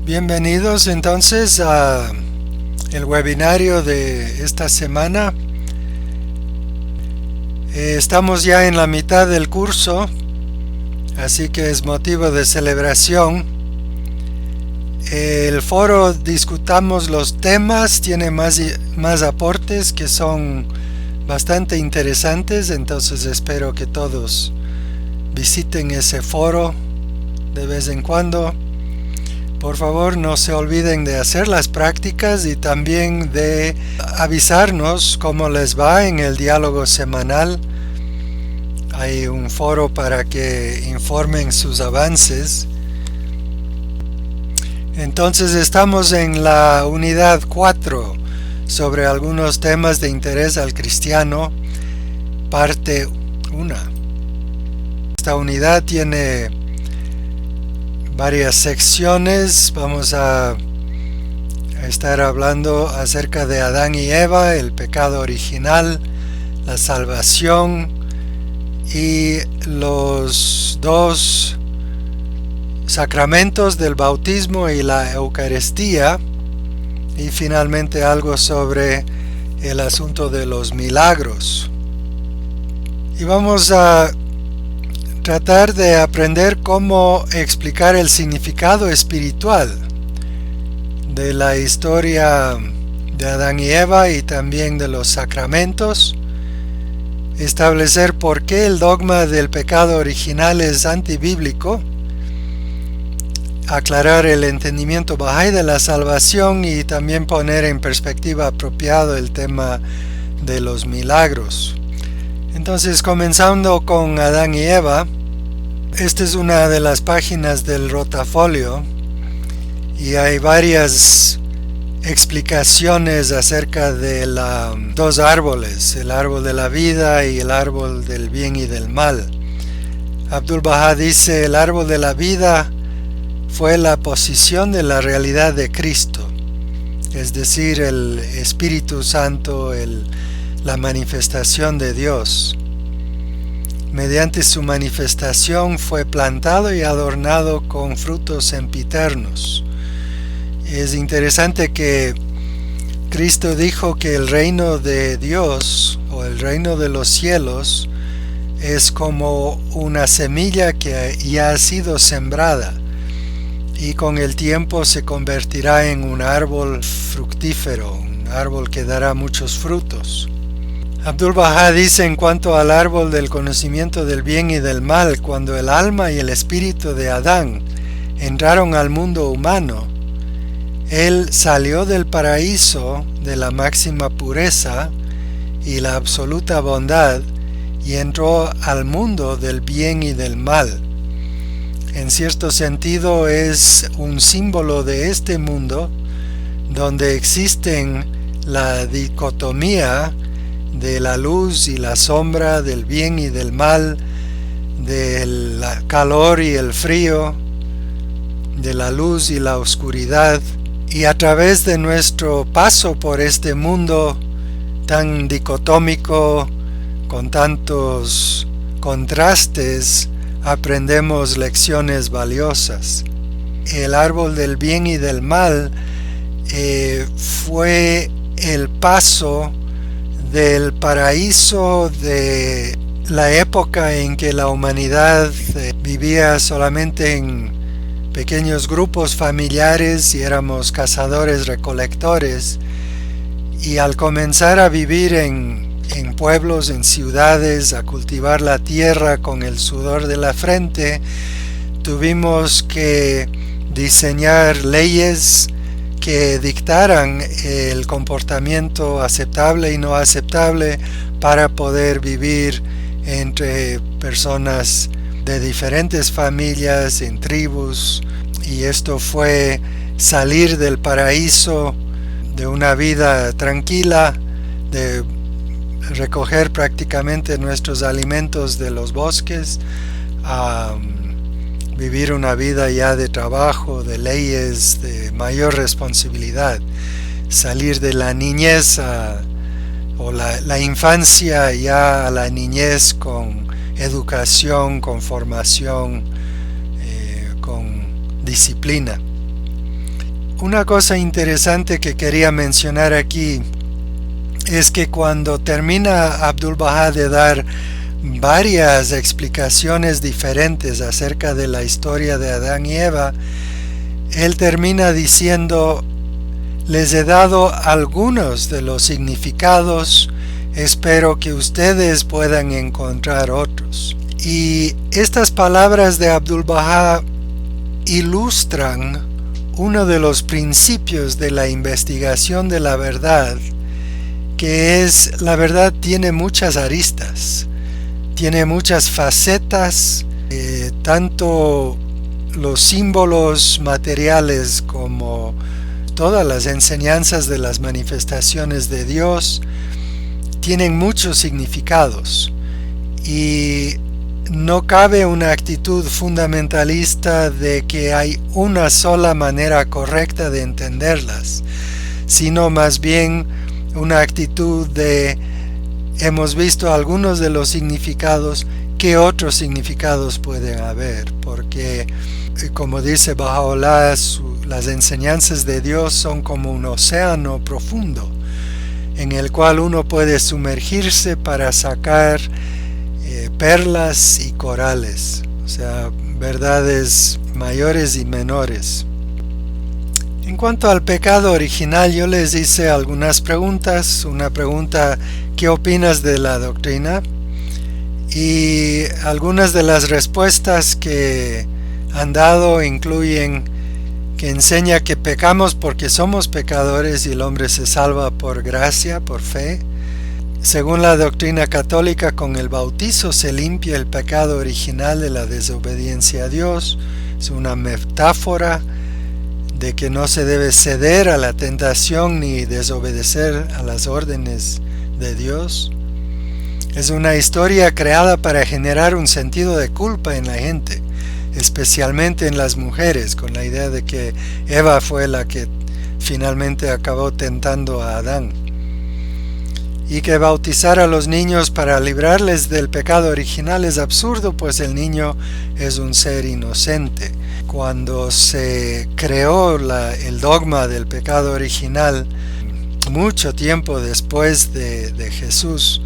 Bienvenidos entonces a el webinario de esta semana. Estamos ya en la mitad del curso, así que es motivo de celebración. El foro Discutamos los temas tiene más aportes que son bastante interesantes, entonces espero que todos visiten ese foro de vez en cuando. Por favor, no se olviden de hacer las prácticas y también de avisarnos cómo les va en el diálogo semanal. Hay un foro para que informen sus avances. Entonces estamos en la unidad 4 sobre algunos temas de interés al cristiano, parte 1. Esta unidad tiene varias secciones. Vamos a estar hablando acerca de Adán y Eva, el pecado original, la salvación y los dos sacramentos del bautismo y la Eucaristía, y finalmente algo sobre el asunto de los milagros. Y vamos a tratar de aprender cómo explicar el significado espiritual de la historia de Adán y Eva y también de los sacramentos, establecer por qué el dogma del pecado original es antibíblico, aclarar el entendimiento Bahá'í de la salvación y también poner en perspectiva apropiado el tema de los milagros. Entonces, comenzando con Adán y Eva, esta es una de las páginas del rotafolio y hay varias explicaciones acerca de los dos árboles, el árbol de la vida y el árbol del bien y del mal. Abdul-Bahá dice: el árbol de la vida fue la posición de la realidad de Cristo, es decir, el Espíritu Santo, la manifestación de Dios. Mediante su manifestación fue plantado y adornado con frutos sempiternos. Es interesante que Cristo dijo que el reino de Dios o el reino de los cielos es como una semilla que ya ha sido sembrada y con el tiempo se convertirá en un árbol fructífero, un árbol que dará muchos frutos. Abdul-Bahá dice en cuanto al árbol del conocimiento del bien y del mal: cuando el alma y el espíritu de Adán entraron al mundo humano, él salió del paraíso de la máxima pureza y la absoluta bondad y entró al mundo del bien y del mal. En cierto sentido es un símbolo de este mundo donde existen la dicotomía de la luz y la sombra, del bien y del mal, del calor y el frío, de la luz y la oscuridad. Y a través de nuestro paso por este mundo tan dicotómico, con tantos contrastes, aprendemos lecciones valiosas. El árbol del bien y del mal fue el paso del paraíso de la época en que la humanidad vivía solamente en pequeños grupos familiares y éramos cazadores recolectores, y al comenzar a vivir en pueblos, en ciudades, a cultivar la tierra con el sudor de la frente, tuvimos que diseñar leyes que dictaran el comportamiento aceptable y no aceptable para poder vivir entre personas de diferentes familias, en tribus, y esto fue salir del paraíso de una vida tranquila, de recoger prácticamente nuestros alimentos de los bosques, a vivir una vida ya de trabajo, de leyes, de mayor responsabilidad, salir de la niñez o la infancia ya a la niñez con educación, con formación, con disciplina. Una cosa interesante que quería mencionar aquí es que cuando termina Abdu'l-Bahá de dar varias explicaciones diferentes acerca de la historia de Adán y Eva, él termina diciendo: les he dado algunos de los significados, espero que ustedes puedan encontrar otros. Y estas palabras de Abdu'l-Bahá ilustran uno de los principios de la investigación de la verdad, que es: la verdad tiene muchas aristas, tiene muchas facetas, tanto los símbolos materiales como todas las enseñanzas de las manifestaciones de Dios tienen muchos significados, y no cabe una actitud fundamentalista de que hay una sola manera correcta de entenderlas, sino más bien una actitud de: hemos visto algunos de los significados, ¿qué otros significados pueden haber? Porque, como dice Baha'u'lláh, las enseñanzas de Dios son como un océano profundo en el cual uno puede sumergirse para sacar perlas y corales, o sea, verdades mayores y menores. En cuanto al pecado original, yo les hice algunas preguntas. Una pregunta: ¿qué opinas de la doctrina? Y algunas de las respuestas que han dado incluyen que enseña que pecamos porque somos pecadores y el hombre se salva por gracia, por fe. Según la doctrina católica, con el bautizo se limpia el pecado original de la desobediencia a Dios. Es una metáfora de que no se debe ceder a la tentación ni desobedecer a las órdenes de Dios. Es una historia creada para generar un sentido de culpa en la gente, especialmente en las mujeres, con la idea de que Eva fue la que finalmente acabó tentando a Adán. Y que bautizar a los niños para librarles del pecado original es absurdo, pues el niño es un ser inocente. Cuando se creó el dogma del pecado original, mucho tiempo después de Jesús,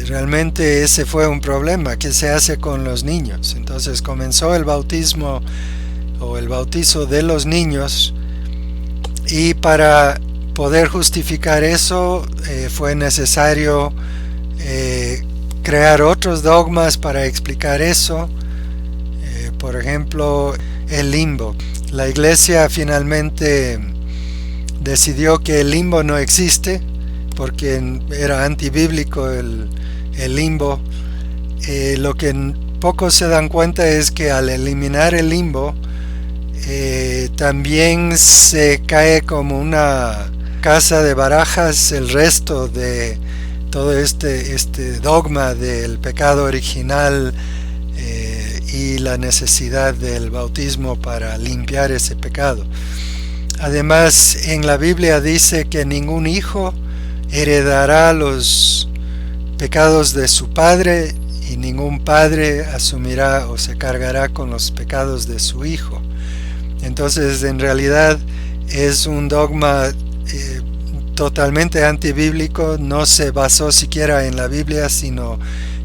realmente ese fue un problema. ¿Qué se hace con los niños? Entonces comenzó el bautismo o el bautizo de los niños, y para poder justificar eso fue necesario crear otros dogmas para explicar eso. Por ejemplo, el limbo. La iglesia finalmente decidió que el limbo no existe porque era antibíblico el limbo. Lo que pocos se dan cuenta es que al eliminar el limbo también se cae como una casa de barajas el resto de todo este dogma del pecado original y la necesidad del bautismo para limpiar ese pecado. Además, en la Biblia dice que ningún hijo heredará los pecados de su padre y ningún padre asumirá o se cargará con los pecados de su hijo. Entonces, en realidad es un dogma totalmente antibíblico. No se basó siquiera en la Biblia, sino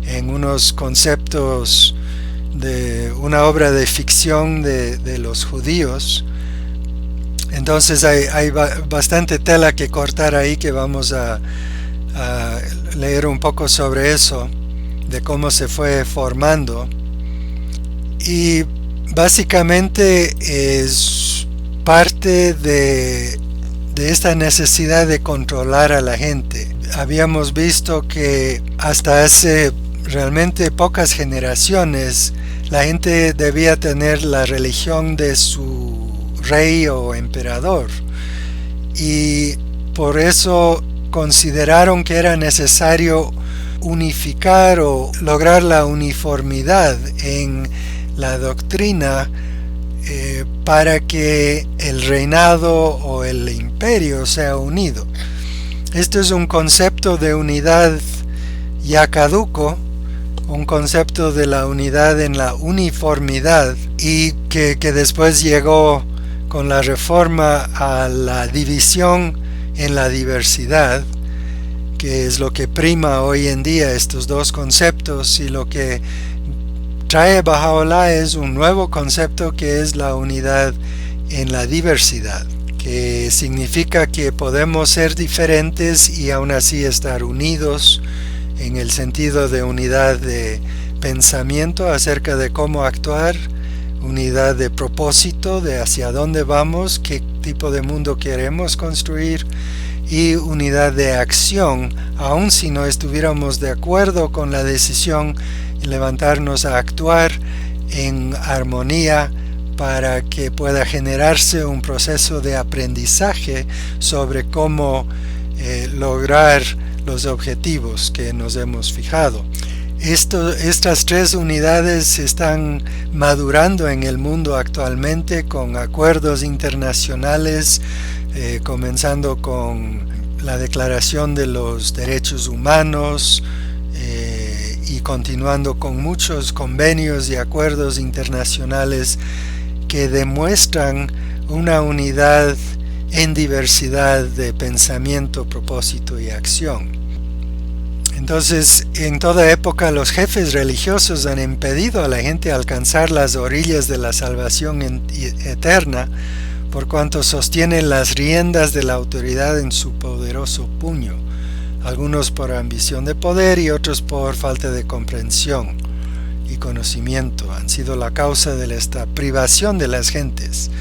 en unos conceptos de una obra de ficción de los judíos. Entonces hay bastante tela que cortar ahí, que vamos a leer un poco sobre eso, de cómo se fue formando. Y básicamente es parte de esta necesidad de controlar a la gente. Habíamos visto que hasta hace realmente pocas generaciones la gente debía tener la religión de su rey o emperador, y por eso consideraron que era necesario unificar o lograr la uniformidad en la doctrina para que el reinado o el imperio sea unido. Este es un concepto de unidad ya caduco, un concepto de la unidad en la uniformidad, y que después llegó con la reforma a la división en la diversidad, que es lo que prima hoy en día estos dos conceptos, y lo que trae Baha'u'lláh es un nuevo concepto que es la unidad en la diversidad, que significa que podemos ser diferentes y aún así estar unidos en el sentido de unidad de pensamiento acerca de cómo actuar, unidad de propósito de hacia dónde vamos, qué tipo de mundo queremos construir, y unidad de acción, aun si no estuviéramos de acuerdo con la decisión, levantarnos a actuar en armonía para que pueda generarse un proceso de aprendizaje sobre cómo lograr los objetivos que nos hemos fijado. Estas tres unidades están madurando en el mundo actualmente con acuerdos internacionales, comenzando con la Declaración de los Derechos Humanos y continuando con muchos convenios y acuerdos internacionales que demuestran una unidad en diversidad de pensamiento, propósito y acción. Entonces, en toda época los jefes religiosos han impedido a la gente alcanzar las orillas de la salvación eterna, por cuanto sostienen las riendas de la autoridad en su poderoso puño, algunos por ambición de poder y otros por falta de comprensión y conocimiento. Han sido la causa de esta privación de las gentes.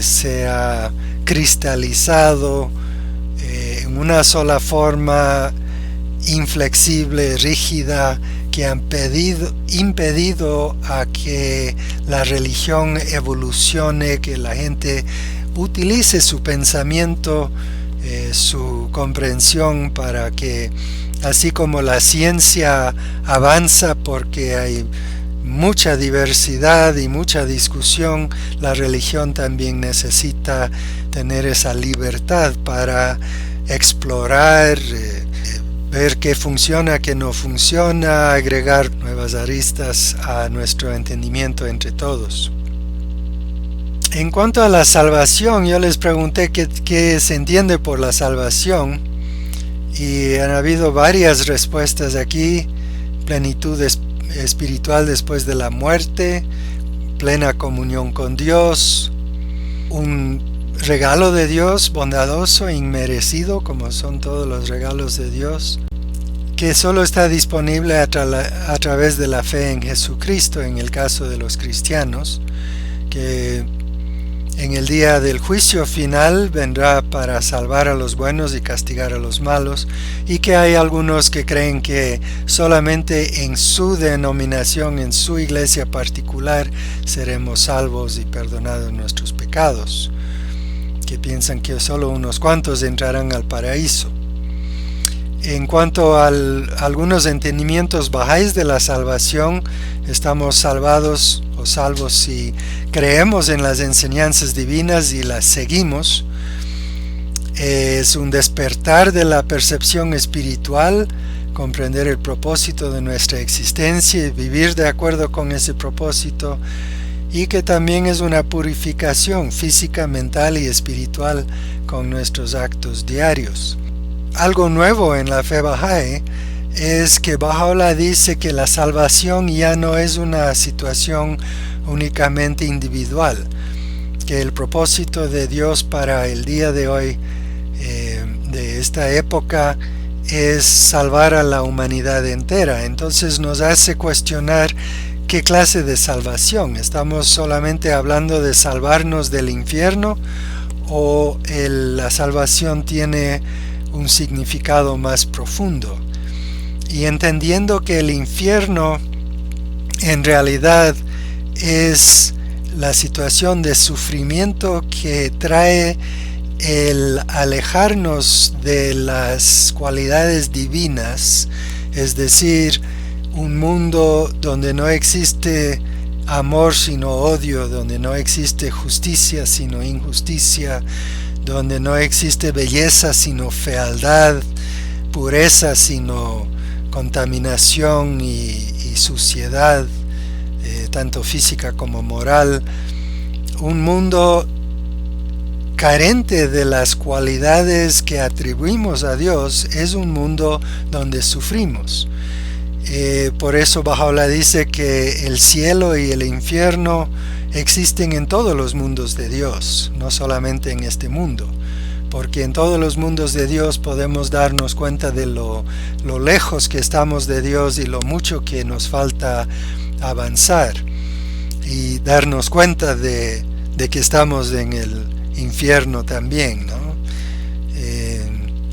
Se ha cristalizado en una sola forma inflexible, rígida, que han impedido a que la religión evolucione, que la gente utilice su pensamiento, su comprensión, para que, así como la ciencia avanza porque hay mucha diversidad y mucha discusión, la religión también necesita tener esa libertad para explorar, ver qué funciona, qué no funciona, agregar nuevas aristas a nuestro entendimiento entre todos. En cuanto a la salvación, yo les pregunté qué se entiende por la salvación, y han habido varias respuestas aquí: plenitud espiritual después de la muerte, plena comunión con Dios, un regalo de Dios bondadoso e inmerecido, como son todos los regalos de Dios, que solo está disponible a través de la fe en Jesucristo, en el caso de los cristianos, que en el día del juicio final vendrá para salvar a los buenos y castigar a los malos, y que hay algunos que creen que solamente en su denominación, en su iglesia particular, seremos salvos y perdonados nuestros pecados, que piensan que solo unos cuantos entrarán al paraíso. En cuanto a algunos entendimientos bahá'ís de la salvación, estamos salvados o salvos si creemos en las enseñanzas divinas y las seguimos. Es un despertar de la percepción espiritual, comprender el propósito de nuestra existencia y vivir de acuerdo con ese propósito, y que también es una purificación física, mental y espiritual con nuestros actos diarios. Algo nuevo en la fe bahá'í es que Baha'u'lláh dice que la salvación ya no es una situación únicamente individual, que el propósito de Dios para el día de hoy, de esta época, es salvar a la humanidad entera. Entonces nos hace cuestionar ¿qué clase de salvación? ¿Estamos solamente hablando de salvarnos del infierno, o la salvación tiene un significado más profundo? Y entendiendo que el infierno en realidad es la situación de sufrimiento que trae el alejarnos de las cualidades divinas, es decir, un mundo donde no existe amor sino odio, donde no existe justicia sino injusticia, donde no existe belleza sino fealdad, pureza sino contaminación y suciedad, tanto física como moral. Un mundo carente de las cualidades que atribuimos a Dios, es un mundo donde sufrimos. Por eso Baha'u'lláh dice que el cielo y el infierno existen en todos los mundos de Dios, no solamente en este mundo, porque en todos los mundos de Dios podemos darnos cuenta de lo lejos que estamos de Dios y lo mucho que nos falta avanzar, y darnos cuenta de que estamos en el infierno también, ¿no?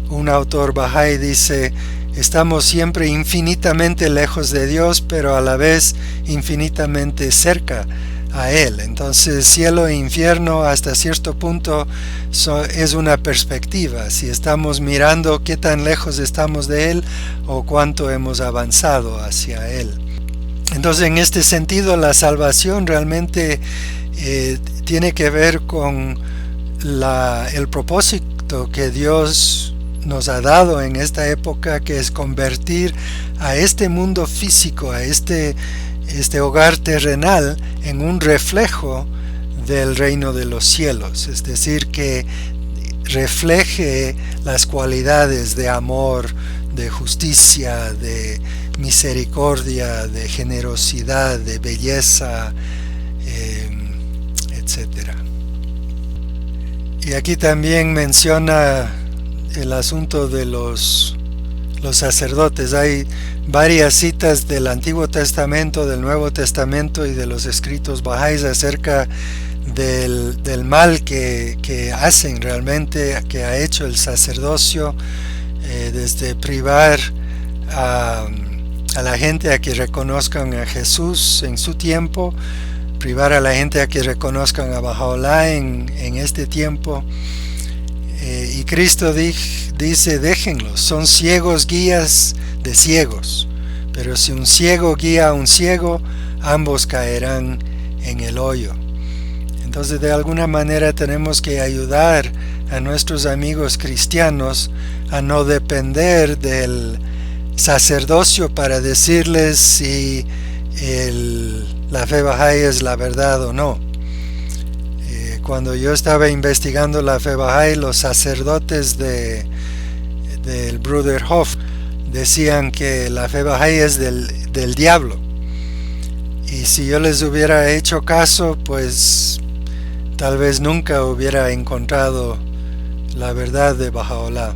Un autor Bahá'í dice: estamos siempre infinitamente lejos de Dios, pero a la vez infinitamente cerca a Él. Entonces, cielo e infierno hasta cierto punto es una perspectiva, si estamos mirando qué tan lejos estamos de Él o cuánto hemos avanzado hacia Él. Entonces, en este sentido, la salvación realmente tiene que ver con el propósito que Dios nos ha dado en esta época, que es convertir a este mundo físico, a este hogar terrenal, en un reflejo del reino de los cielos, es decir, que refleje las cualidades de amor, de justicia, de misericordia, de generosidad, de belleza, etc. Y aquí también menciona el asunto de los sacerdotes. Hay varias citas del Antiguo Testamento, del Nuevo Testamento y de los escritos bahá'ís acerca del mal que hacen realmente, que ha hecho el sacerdocio, desde privar a la gente a que reconozcan a Jesús en su tiempo, privar a la gente a que reconozcan a Baha'u'lláh en este tiempo. Y Cristo dice: déjenlos, son ciegos guías de ciegos, pero si un ciego guía a un ciego, ambos caerán en el hoyo. Entonces, de alguna manera tenemos que ayudar a nuestros amigos cristianos a no depender del sacerdocio para decirles si la fe bahá'í es la verdad o no. Cuando yo estaba investigando la fe bahá'í, los sacerdotes del Bruder Hof decían que la fe bahá'í es del diablo, y si yo les hubiera hecho caso, pues tal vez nunca hubiera encontrado la verdad de Baha'u'lláh.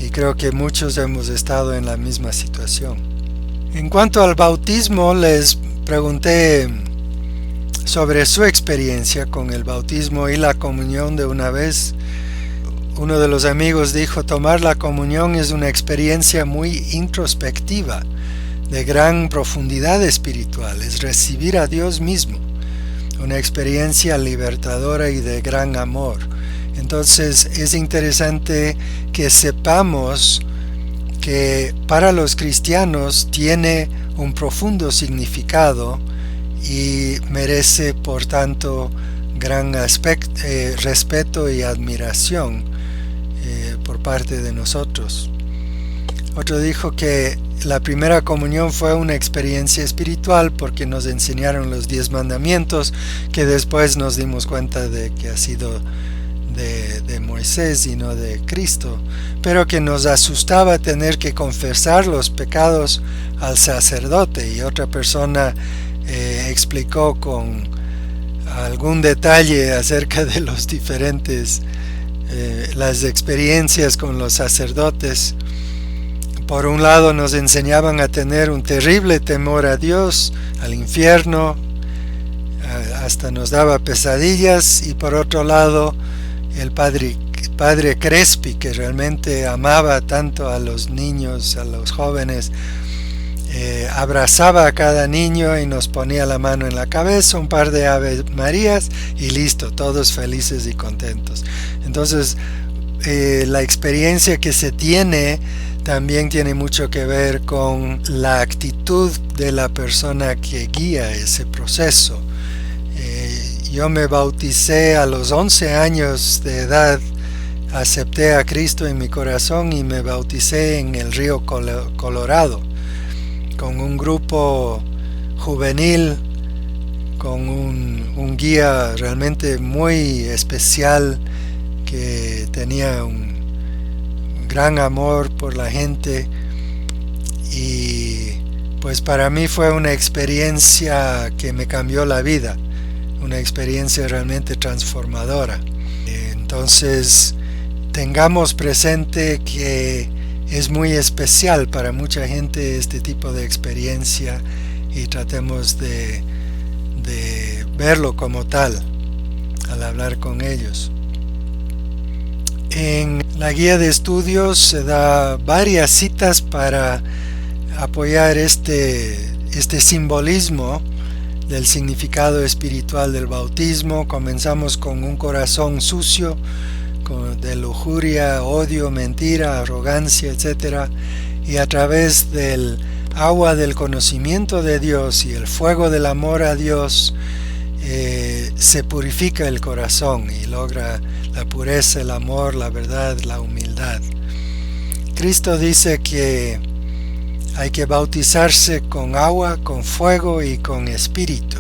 Y creo que muchos hemos estado en la misma situación. En cuanto al bautismo, les pregunté sobre su experiencia con el bautismo y la comunión de una vez. Uno de los amigos dijo: tomar la comunión es una experiencia muy introspectiva, de gran profundidad espiritual, es recibir a Dios mismo, una experiencia libertadora y de gran amor. Entonces es interesante que sepamos que para los cristianos tiene un profundo significado y merece por tanto gran respeto y admiración por parte de nosotros. Otro dijo que la primera comunión fue una experiencia espiritual porque nos enseñaron los 10 mandamientos, que después nos dimos cuenta de que ha sido de Moisés y no de Cristo, pero que nos asustaba tener que confesar los pecados al sacerdote. Y otra persona explicó con algún detalle acerca de los diferentes las experiencias con los sacerdotes. Por un lado nos enseñaban a tener un terrible temor a Dios, al infierno, hasta nos daba pesadillas, y por otro lado el padre Crespi, que realmente amaba tanto a los niños, a los jóvenes, abrazaba a cada niño y nos ponía la mano en la cabeza, un par de Ave Marías y listo, todos felices y contentos. Entonces la experiencia que se tiene también tiene mucho que ver con la actitud de la persona que guía ese proceso. Yo me bauticé a los 11 años de edad, acepté a Cristo en mi corazón y me bauticé en el río Colorado con un grupo juvenil con un guía realmente muy especial que tenía un gran amor por la gente, y pues para mí fue una experiencia que me cambió la vida, una experiencia realmente transformadora. Entonces tengamos presente que es muy especial para mucha gente este tipo de experiencia, y tratemos de verlo como tal al hablar con ellos. En la guía de estudios se da varias citas para apoyar este simbolismo del significado espiritual del bautismo. Comenzamos con un corazón sucio, de lujuria, odio, mentira, arrogancia, etc. Y a través del agua del conocimiento de Dios y el fuego del amor a Dios, se purifica el corazón y logra la pureza, el amor, la verdad, la humildad. Cristo dice que hay que bautizarse con agua, con fuego y con espíritu.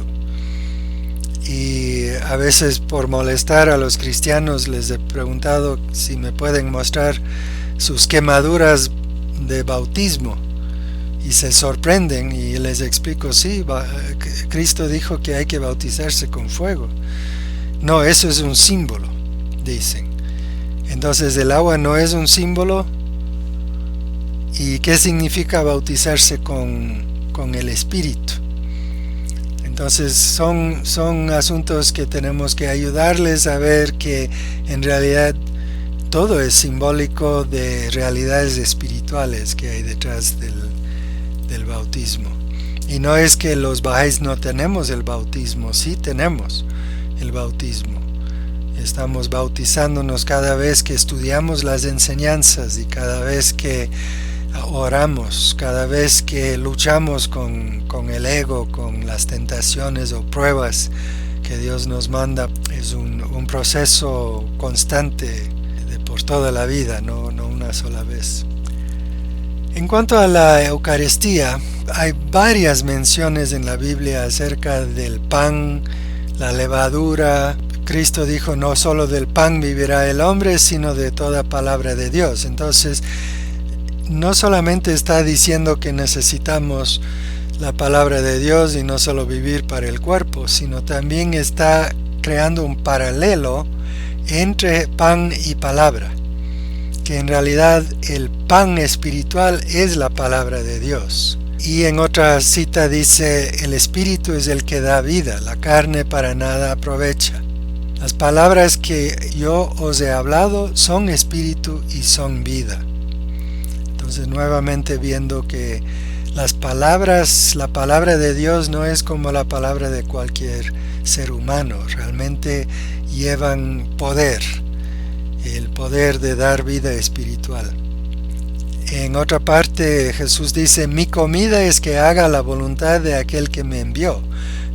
Y a veces, por molestar a los cristianos, les he preguntado si me pueden mostrar sus quemaduras de bautismo, y se sorprenden, y les explico: sí, Cristo dijo que hay que bautizarse con fuego. No, eso es un símbolo, dicen. Entonces el agua no es un símbolo. ¿Y qué significa bautizarse con el Espíritu? Entonces son asuntos que tenemos que ayudarles a ver, que en realidad todo es simbólico de realidades espirituales que hay detrás del bautismo. Y no es que los bahá'ís no tenemos el bautismo, sí tenemos el bautismo. Estamos bautizándonos cada vez que estudiamos las enseñanzas, y cada vez que oramos, cada vez que luchamos con el ego, con las tentaciones o pruebas que Dios nos manda. Es un proceso constante por toda la vida, no una sola vez. En cuanto a la Eucaristía, hay varias menciones en la Biblia acerca del pan, la levadura. Cristo dijo: no solo del pan vivirá el hombre, sino de toda palabra de Dios. Entonces, no solamente está diciendo que necesitamos la palabra de Dios y no solo vivir para el cuerpo, sino también está creando un paralelo entre pan y palabra, que en realidad el pan espiritual es la palabra de Dios. Y en otra cita dice: el espíritu es el que da vida, la carne para nada aprovecha. Las palabras que yo os he hablado son espíritu y son vida. Entonces, nuevamente viendo que la palabra de Dios no es como la palabra de cualquier ser humano, realmente llevan poder, el poder de dar vida espiritual. En otra parte Jesús dice: mi comida es que haga la voluntad de aquel que me envió.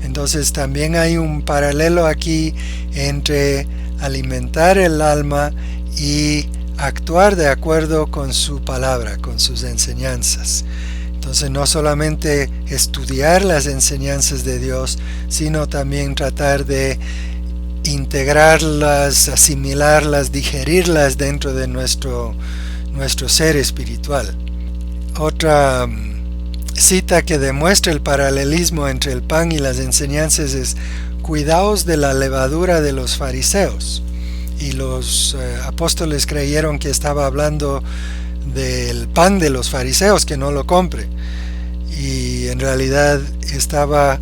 Entonces también hay un paralelo aquí entre alimentar el alma y actuar de acuerdo con su palabra, con sus enseñanzas. Entonces, no solamente estudiar las enseñanzas de Dios, sino también tratar de integrarlas, asimilarlas, digerirlas dentro de nuestro ser espiritual. Otra cita que demuestra el paralelismo entre el pan y las enseñanzas es: cuidaos de la levadura de los fariseos. Y los apóstoles creyeron que estaba hablando del pan de los fariseos, que no lo compre, y en realidad estaba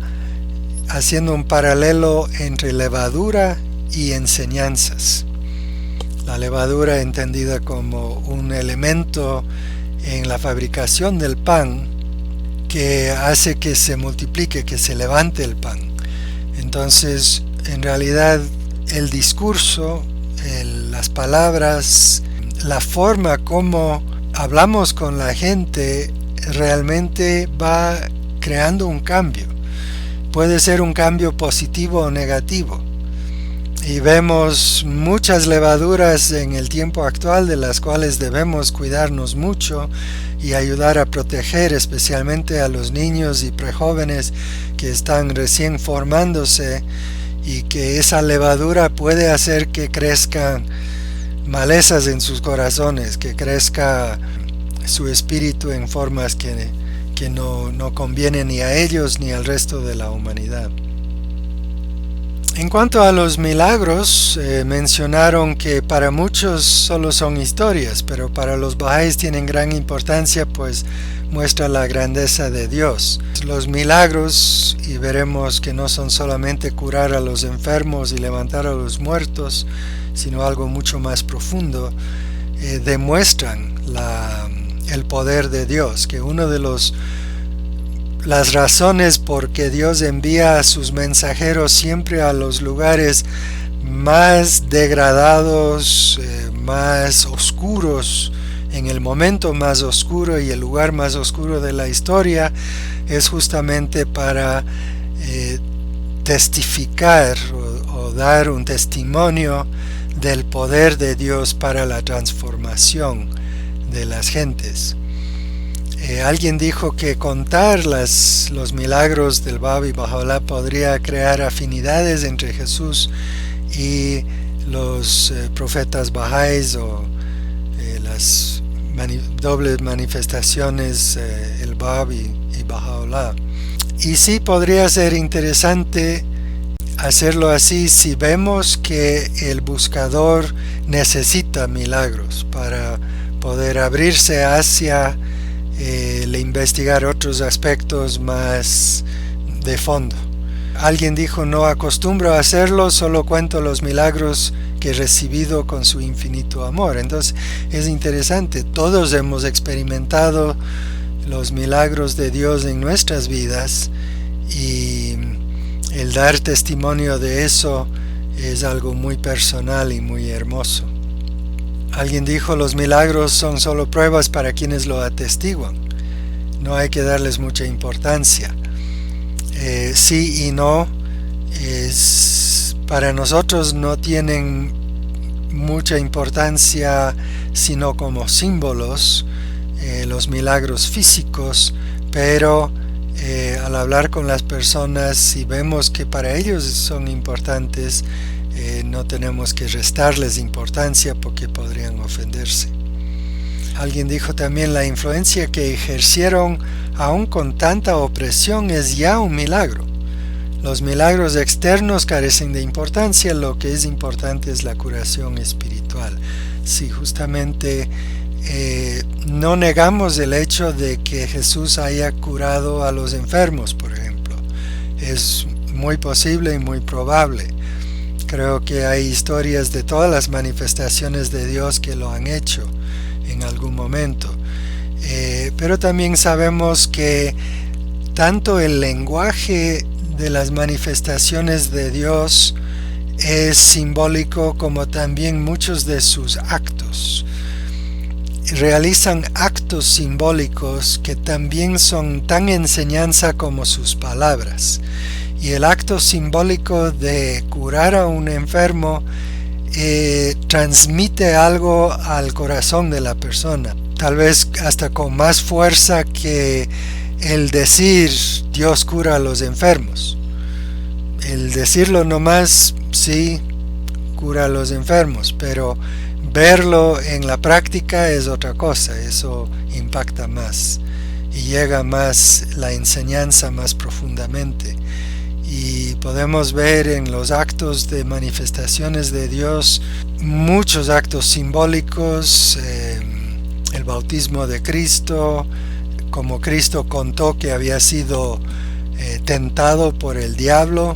haciendo un paralelo entre levadura y enseñanzas. La levadura entendida como un elemento en la fabricación del pan que hace que se multiplique, que se levante el pan. Entonces, en realidad, el discurso, las palabras, la forma como hablamos con la gente realmente va creando un cambio. Puede ser un cambio positivo o negativo. Y vemos muchas levaduras en el tiempo actual de las cuales debemos cuidarnos mucho y ayudar a proteger especialmente a los niños y prejóvenes que están recién formándose, y que esa levadura puede hacer que crezcan malezas en sus corazones, que crezca su espíritu en formas que no convienen ni a ellos ni al resto de la humanidad. En cuanto a los milagros, mencionaron que para muchos solo son historias, pero para los Bahá'ís tienen gran importancia, pues muestra la grandeza de Dios. Los milagros, y veremos que no son solamente curar a los enfermos y levantar a los muertos, sino algo mucho más profundo, demuestran el poder de Dios, que uno de las razones por que Dios envía a sus mensajeros siempre a los lugares más degradados, más oscuros, en el momento más oscuro y el lugar más oscuro de la historia, es justamente para testificar o dar un testimonio del poder de Dios para la transformación de las gentes. Alguien dijo que contar los milagros del Baba y Baha'u'lláh podría crear afinidades entre Jesús y los profetas Bahá'ís, o las dobles manifestaciones, el Baba y Baha'u'lláh. Y sí podría ser interesante hacerlo así si vemos que el buscador necesita milagros para poder abrirse hacia el investigar otros aspectos más de fondo. Alguien dijo: no acostumbro a hacerlo, solo cuento los milagros que he recibido con su infinito amor. Entonces es interesante, todos hemos experimentado los milagros de Dios en nuestras vidas, y el dar testimonio de eso es algo muy personal y muy hermoso. Alguien dijo: los milagros son solo pruebas para quienes lo atestiguan, no hay que darles mucha importancia. Sí y no, para nosotros no tienen mucha importancia sino como símbolos, los milagros físicos, pero al hablar con las personas, si vemos que para ellos son importantes, no tenemos que restarles importancia porque podrían ofenderse. Alguien dijo también: la influencia que ejercieron aún con tanta opresión es ya un milagro. Los milagros externos carecen de importancia, lo que es importante es la curación espiritual. Sí, justamente no negamos el hecho de que Jesús haya curado a los enfermos, por ejemplo. Es muy posible y muy probable. Creo que hay historias de todas las manifestaciones de Dios que lo han hecho en algún momento. Pero también sabemos que tanto el lenguaje de las manifestaciones de Dios es simbólico, como también muchos de sus actos. Realizan actos simbólicos que también son tan enseñanza como sus palabras. Y el acto simbólico de curar a un enfermo transmite algo al corazón de la persona, tal vez hasta con más fuerza que el decir Dios cura a los enfermos. El decirlo nomás, sí, cura a los enfermos, pero verlo en la práctica es otra cosa. Eso impacta más y llega más la enseñanza más profundamente. Y podemos ver en los actos de manifestaciones de Dios muchos actos simbólicos. El bautismo de Cristo, como Cristo contó que había sido tentado por el diablo,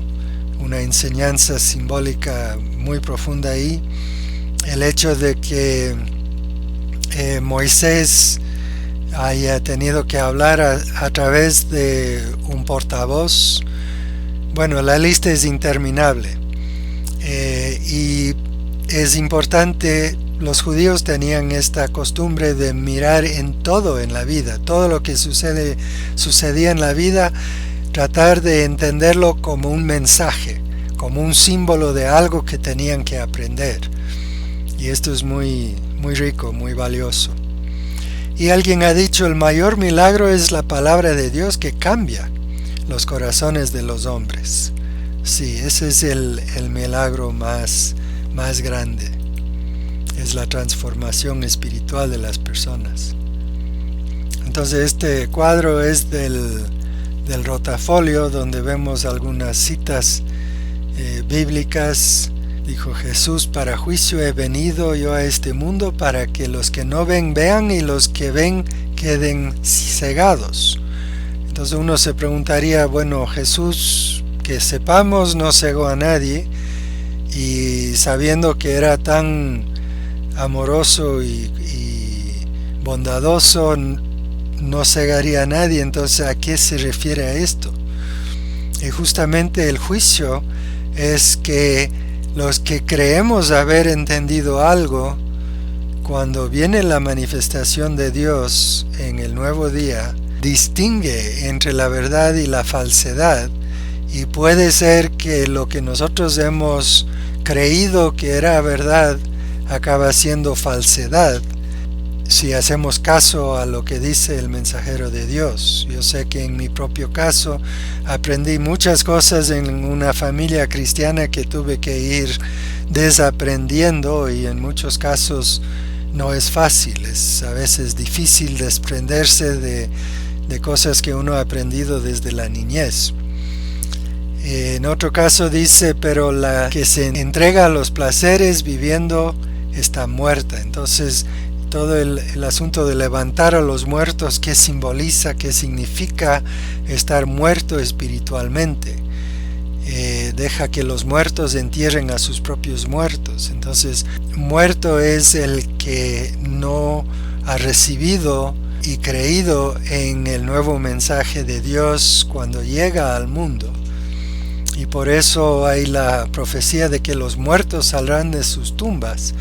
una enseñanza simbólica muy profunda ahí. El hecho de que Moisés haya tenido que hablar a través de un portavoz. Bueno, la lista es interminable, y es importante. Los judíos tenían esta costumbre de mirar en todo en la vida, todo lo que sucedía en la vida, tratar de entenderlo como un mensaje, como un símbolo de algo que tenían que aprender. Y esto es muy rico, muy valioso. Y alguien ha dicho, el mayor milagro es la palabra de Dios que cambia los corazones de los hombres. Sí, ese es el milagro más grande. Es la transformación espiritual de las personas. Entonces este cuadro es del rotafolio, donde vemos algunas citas bíblicas. Dijo Jesús, para juicio he venido yo a este mundo, para que los que no ven vean y los que ven queden cegados. Entonces uno se preguntaría, bueno, Jesús, que sepamos, no cegó a nadie, y sabiendo que era tan amoroso y bondadoso, no cegaría a nadie. Entonces, ¿a qué se refiere a esto? Y justamente el juicio es que los que creemos haber entendido algo, cuando viene la manifestación de Dios en el nuevo día, distingue entre la verdad y la falsedad, y puede ser que lo que nosotros hemos creído que era verdad acaba siendo falsedad si hacemos caso a lo que dice el mensajero de Dios. Yo sé que en mi propio caso aprendí muchas cosas en una familia cristiana que tuve que ir desaprendiendo, y en muchos casos no es fácil, es a veces difícil desprenderse de cosas que uno ha aprendido desde la niñez. En otro caso dice, pero la que se entrega a los placeres viviendo está muerta. Entonces todo el asunto de levantar a los muertos, ¿qué simboliza? ¿Qué significa estar muerto espiritualmente? Deja que los muertos entierren a sus propios muertos. Entonces, muerto es el que no ha recibido y creído en el nuevo mensaje de Dios cuando llega al mundo. Y por eso hay la profecía de que los muertos saldrán de sus tumbas,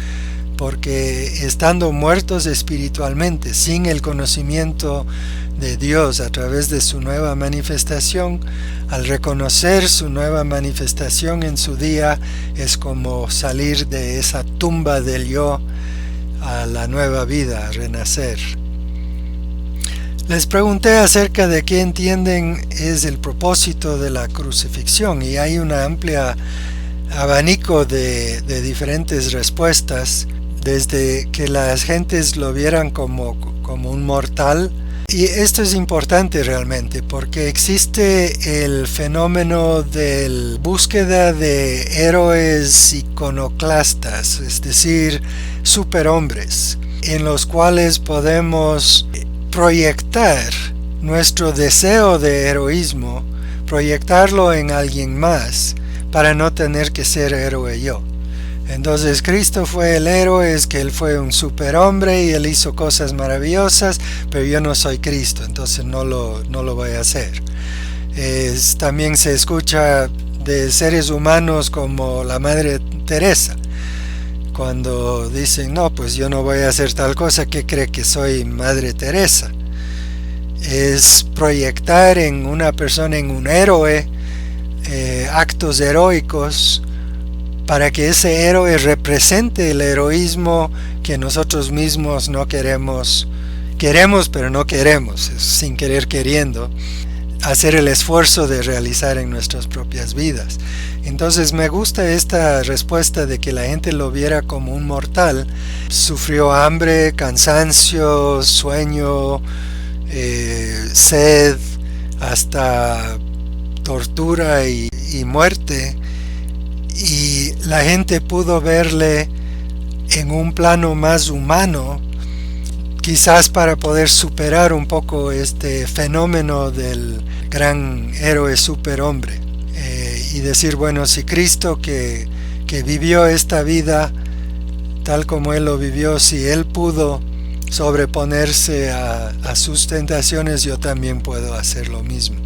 porque estando muertos espiritualmente, sin el conocimiento de Dios a través de su nueva manifestación, al reconocer su nueva manifestación en su día, es como salir de esa tumba del yo a la nueva vida, a renacer. Les pregunté acerca de qué entienden es el propósito de la crucifixión, y hay un amplio abanico de diferentes respuestas, desde que las gentes lo vieran como un mortal. Y esto es importante realmente, porque existe el fenómeno de búsqueda de héroes iconoclastas, es decir, superhombres, en los cuales podemos proyectar nuestro deseo de heroísmo, proyectarlo en alguien más, para no tener que ser héroe yo. Entonces Cristo fue el héroe, es que Él fue un superhombre y Él hizo cosas maravillosas, pero yo no soy Cristo, entonces no lo voy a hacer. También se escucha de seres humanos como la Madre Teresa, cuando dicen, no, pues yo no voy a hacer tal cosa, ¿qué cree que soy Madre Teresa? Es proyectar en una persona, en un héroe, actos heroicos, para que ese héroe represente el heroísmo que nosotros mismos no queremos pero no queremos, sin querer queriendo, hacer el esfuerzo de realizar en nuestras propias vidas. Entonces me gusta esta respuesta de que la gente lo viera como un mortal. Sufrió hambre, cansancio, sueño, sed, hasta tortura y muerte, y la gente pudo verle en un plano más humano, quizás para poder superar un poco este fenómeno del gran héroe superhombre, y decir, bueno, si Cristo que vivió esta vida tal como Él lo vivió, si Él pudo sobreponerse a sus tentaciones, yo también puedo hacer lo mismo.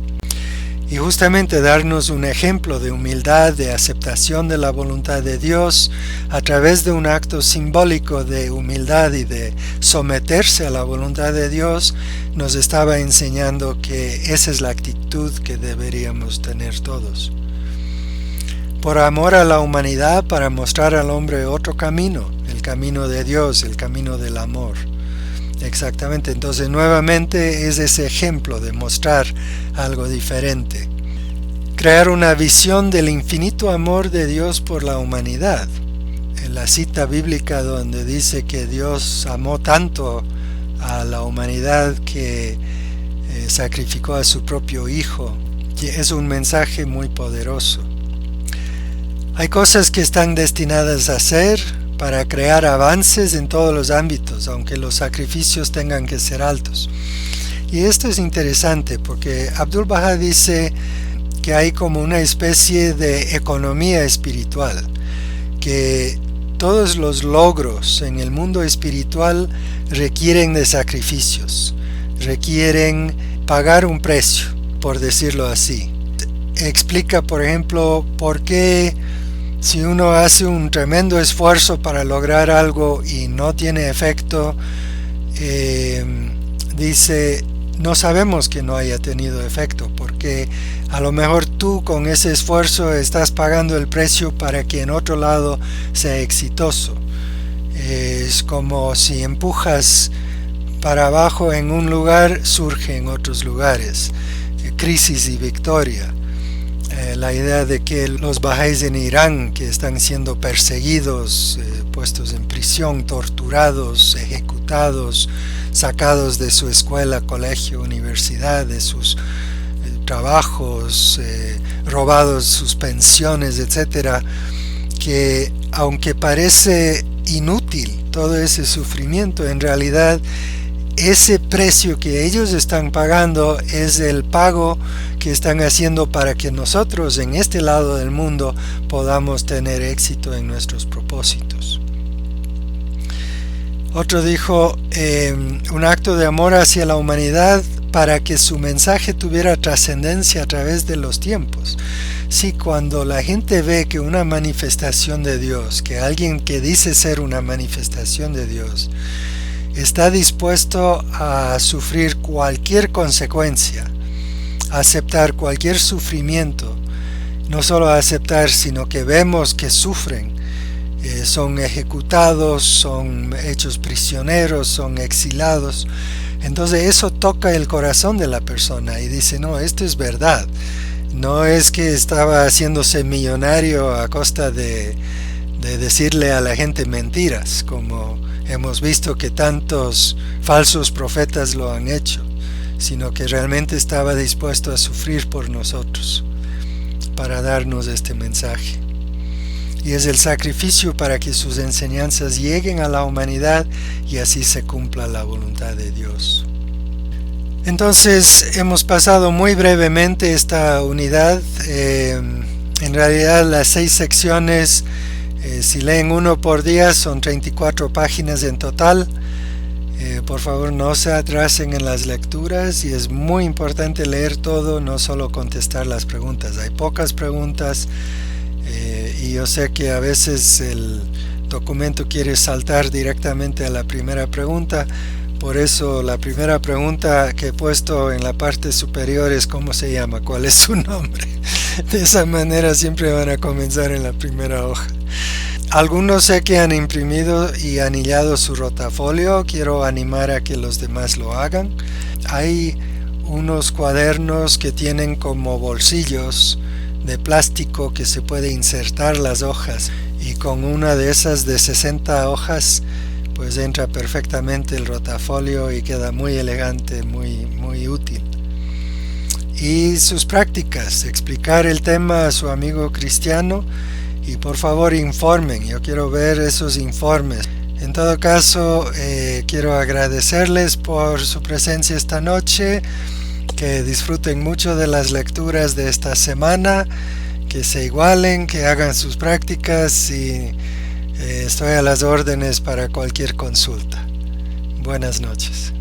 Y justamente darnos un ejemplo de humildad, de aceptación de la voluntad de Dios, a través de un acto simbólico de humildad y de someterse a la voluntad de Dios, nos estaba enseñando que esa es la actitud que deberíamos tener todos. por amor a la humanidad, para mostrar al hombre otro camino, el camino de Dios, el camino del amor. Exactamente, entonces nuevamente es ese ejemplo de mostrar algo diferente. Crear una visión del infinito amor de Dios por la humanidad. En la cita bíblica donde dice que Dios amó tanto a la humanidad que sacrificó a su propio Hijo, que es un mensaje muy poderoso. Hay cosas que están destinadas a ser para crear avances en todos los ámbitos, aunque los sacrificios tengan que ser altos. Y esto es interesante porque Abdu'l-Bahá dice que hay como una especie de economía espiritual, que todos los logros en el mundo espiritual requieren de sacrificios, requieren pagar un precio, por decirlo así. Explica, por ejemplo, por qué si uno hace un tremendo esfuerzo para lograr algo y no tiene efecto, dice, no sabemos que no haya tenido efecto, porque a lo mejor tú con ese esfuerzo estás pagando el precio para que en otro lado sea exitoso. Es como si empujas para abajo en un lugar, surge en otros lugares. Crisis y victoria. La idea de que los bahá'ís en Irán, que están siendo perseguidos, puestos en prisión, torturados, ejecutados, sacados de su escuela, colegio, universidad, de sus trabajos, robados sus pensiones, etc., que aunque parece inútil todo ese sufrimiento, en realidad ese precio que ellos están pagando es el pago que están haciendo para que nosotros en este lado del mundo podamos tener éxito en nuestros propósitos. Otro dijo, un acto de amor hacia la humanidad para que su mensaje tuviera trascendencia a través de los tiempos. Sí, cuando la gente ve que una manifestación de Dios, que alguien que dice ser una manifestación de Dios, está dispuesto a sufrir cualquier consecuencia, a aceptar cualquier sufrimiento, no solo a aceptar, sino que vemos que sufren, son ejecutados, son hechos prisioneros, son exilados. Entonces eso toca el corazón de la persona y dice, no, esto es verdad. No es que estaba haciéndose millonario a costa de decirle a la gente mentiras, como hemos visto que tantos falsos profetas lo han hecho, sino que realmente estaba dispuesto a sufrir por nosotros para darnos este mensaje. Y es el sacrificio para que sus enseñanzas lleguen a la humanidad y así se cumpla la voluntad de Dios. Entonces hemos pasado muy brevemente esta unidad. En realidad las 6 secciones, si leen uno por día, son 34 páginas en total. Por favor, no se atrasen en las lecturas y es muy importante leer todo, no solo contestar las preguntas. Hay pocas preguntas y yo sé que a veces el documento quiere saltar directamente a la primera pregunta. Por eso la primera pregunta que he puesto en la parte superior es ¿cómo se llama? ¿Cuál es su nombre? De esa manera siempre van a comenzar en la primera hoja. Algunos sé que han imprimido y anillado su rotafolio. Quiero animar a que los demás lo hagan. Hay unos cuadernos que tienen como bolsillos de plástico que se puede insertar las hojas, y con una de esas de 60 hojas pues entra perfectamente el rotafolio y queda muy elegante, muy útil. Y sus prácticas, explicar el tema a su amigo cristiano y por favor informen, yo quiero ver esos informes. En todo caso, quiero agradecerles por su presencia esta noche, que disfruten mucho de las lecturas de esta semana, que se igualen, que hagan sus prácticas y estoy a las órdenes para cualquier consulta. Buenas noches.